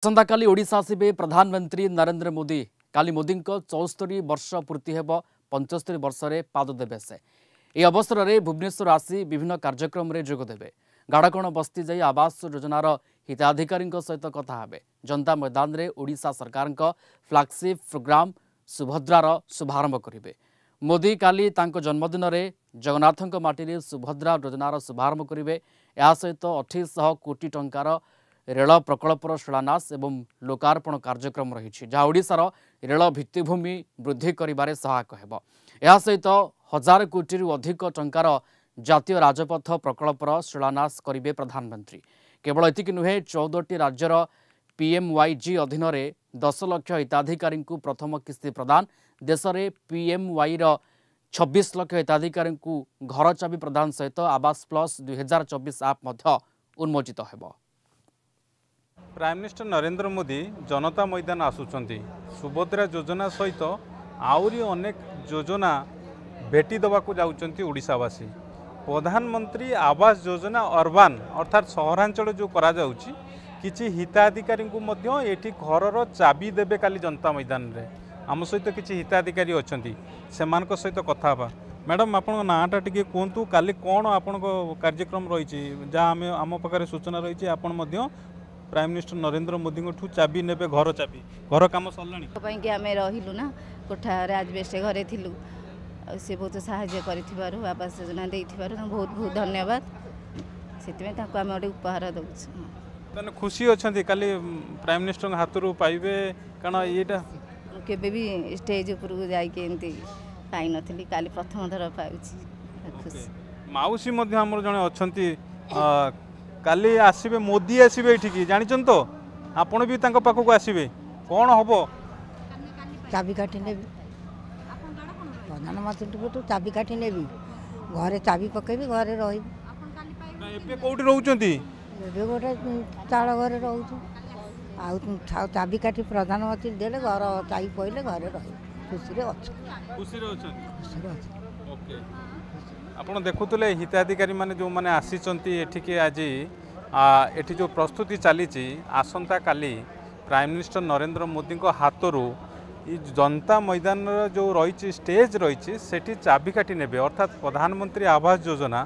आसंताकाली ओडिशा आसिबे प्रधानमंत्री नरेंद्र मोदी। काली मोदी 74 वर्ष पूर्ति हेब 75 वर्ष रे पाद देबे से। ए अवसर में भुवनेश्वर आसी विभिन्न कार्यक्रम रे जोग देबे। गाड़कण बस्ती जाई आवास योजनार हिताधिकारी सहित कथा हेबे। जनता मैदान रे ओडिशा सरकार फ्लैगशिप प्रोग्राम सुभद्रार शुभारंभ करिवे। मोदी काली तांको जन्मदिन रे जगन्नाथक माटी सुभद्रा योजनार शुभारंभ करिवे। या सहित 2800 कोटी टंकार रेल प्रकल्पर शिलान्यास एवं लोकार्पण कार्यक्रम रही जहाँ ओडिशार रेल भित्तिभूमि वृद्धि करिबारे सहायक हेब। या सहित 1000 कोटी अधिक टंकार जातीय राजपथ प्रकल्पर शिलान्यास करिवे प्रधानमंत्री। केवल एतिक नुहे 14टी राज्यर पीएमवाईजी अधीन 10 लाख हिताधिकारी प्रथम किस्ती प्रदान। देश में पीएमवाई 26 लाख हिताधिकारी घर चाबी प्रदान सहित आवास प्लस 2024 आप उन्मोचित हेब। प्राइम मिनिस्टर नरेंद्र मोदी जनता मैदान आसुचंती। सुभद्रा योजना सहित आउरी अनेक योजना भेटी देवाक जाउचंती ओडिशावासी। प्रधानमंत्री आवास योजना अर्बान अर्थात सहरांचल जो करा जाउची किछि हिताधिकारी को मध्य एठी घरर चाबी देबे काली जनता मैदान रे। आम सहित किछि हिताधिकारी अछंती सेमानक सहित कथा बा। मैडम आपण नाटा टिके कोंतु काली कोन आपण कार्यक्रम रहिछि जा आम पाखरे सूचना रहिछि आपण मध्य प्राइम मिनिस्टर नरेंद्र मोदी चाबी नेबे घर चाबी घर काम सरलानी कि आम रहिलु ना कोठा राजबेस्ट घरे थिलु से बहुत साहाय्य करिथिबारु आवास योजना देइथिबारु बहुत बहुत धन्यवाद। सेतिमे ताको आम ओडे उपहार दउछु। तने खुशी अछंती काली प्राइम मिनिस्टर हातरू पाइबे कारण एटा केबे भी स्टेज ऊपर जाई के एंती पाई नथिली काली प्रथम थर पाउछि खुशी। माउसी मध्ये हमर जने अछंती काली आसबे मोदी आसबे एठिकी जानिछन तो आपण भी तांको पाखको आसबे कोन हबो चाबी काटी नेबी प्रधानमंत्री तो चाबी काटी नेबी घरे चाबी पकेबी घरे रही। एबे कोठी रहउचंती एबे गोटे चाळ घरे रहउछु आ चाबी काटी प्रधानमंत्री देले घर चाबी पइले घरे रही खुशी रे अछि। ओके आपण देखुतले हिताधिकारी माने जो माने आसीचंती एठिके आज एठी जो प्रस्तुति चली आसंता काली प्राइम मिनिस्टर नरेंद्र मोदी को हाथरू जनता मैदान जो रही स्टेज रही सेठी चाबी काटी नेबे अर्थात प्रधानमंत्री आवास योजना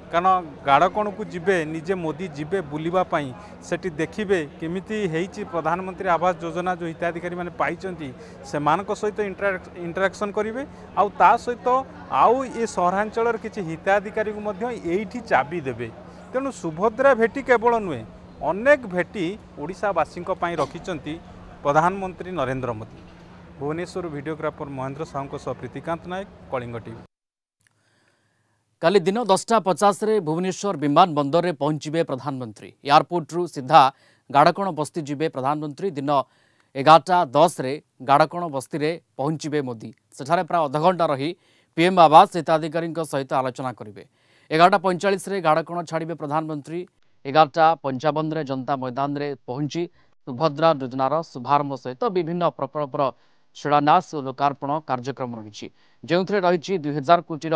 कारण गाड़कण को जीवे निजे मोदी जीवे बुलिबा पई सेठी देखिबे केमिति हेइची प्रधानमंत्री आवास योजना जो हिताधिकारी माने पाइचंती सेमानक सहित इंटरेक्शन करिवे आउ ता सहित आउ ए सहरांचलर किछि हिताधिकारी को मध्य एइठी चाबी देबे। तेणु सुभद्रा भेटी केवल नुहे अनेक भेटी ओडिशावासी रखिचंती प्रधानमंत्री नरेंद्र मोदी। भुवनेश्वर वीडियोग्राफर महेंद्र साहू सह प्रीतिकांत नायक कलिंग टीवी। काली दिन 10:50 रे भुवनेश्वर विमान बंदर रे पहुंचीबे प्रधानमंत्री। एयरपोर्ट रु सीधा गाड़कण बस्ती जीवे प्रधानमंत्री। दिन 11:10 रे गाड़कण बस्ती रे पहुंचीबे मोदी। सेठारे प्राय अध घंटा रही पीएम आवास हिताधिकारी सहित आलोचना करिवे। 11:45 रे गाड़कण छाड़िबे प्रधानमंत्री। 11:55 रे जनता मैदान रे पहुंची सुभद्रा योजनार शुभारंभ सहित विभिन्न प्रकल्पर शिलान्यास और लोकार्पण कार्यक्रम रही जो रही 2000 कोटी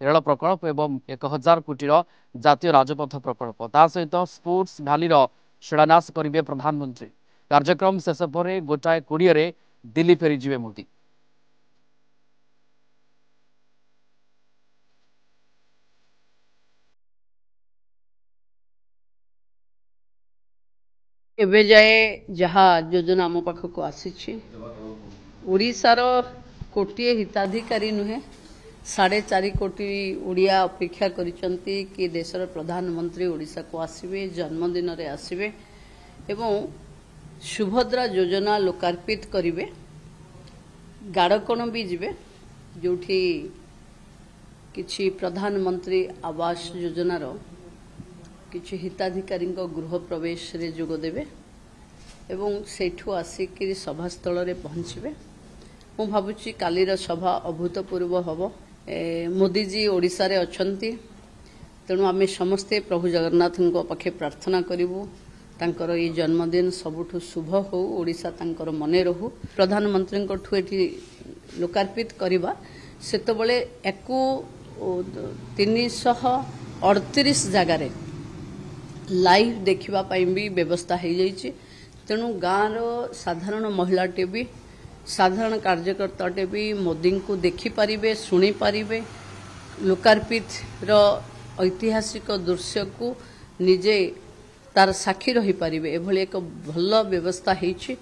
रेल प्रकल्प एवं 1000 कोटी जातीय राजपथ प्रकल्प ता सहित स्पोर्ट्स भैलीर शिलान्यास करेंगे प्रधानमंत्री। कार्यक्रम शेष पर 1:20 दिल्ली फेरीजे मोदी। एबे जाए जहाँ योजना आम पाखक आसी ओडिशार कोटिए हिताधिकारी नुहे 4.5 कोटी ओडिया अपेक्षा करिसंती कि देशर प्रधानमंत्री ओडिशा को आसीबे जन्मदिन रे आसीबे एवं सुभद्रा योजना लोकार्पित करिवे। गाड़कण भी जीवे जोठी किछि प्रधानमंत्री आवास योजनार किछि हिताधिकारी गृह प्रवेश रे जोग देबे एवं सेठू आसिक सभास्थल रे पहुँचे। मु भावुची कालीर सभा अभूतपूर्व हब। मोदी जी ओडिशा रे अछंती तेणु आमे समस्ते प्रभु जगन्नाथ पाखे प्रार्थना करिवु तांकर ये जन्मदिन सबुठु शुभ हो ओडिशा तांकर मने रहू। प्रधानमंत्री ठू एठी लोकार्पित करिबा सेतबळे एकु 338 जगार लाइव देखा भी व्यवस्था हो जाइए तेणु गाँव साधारण महिलाटे भी साधारण कार्यकर्ताटे भी मोदी को देखिपारे शुणी पारे लोकार्पित ऐतिहासिक दृश्य को निजे तार साक्षी रही पारे एभली एक भल व्यवस्था होइछि।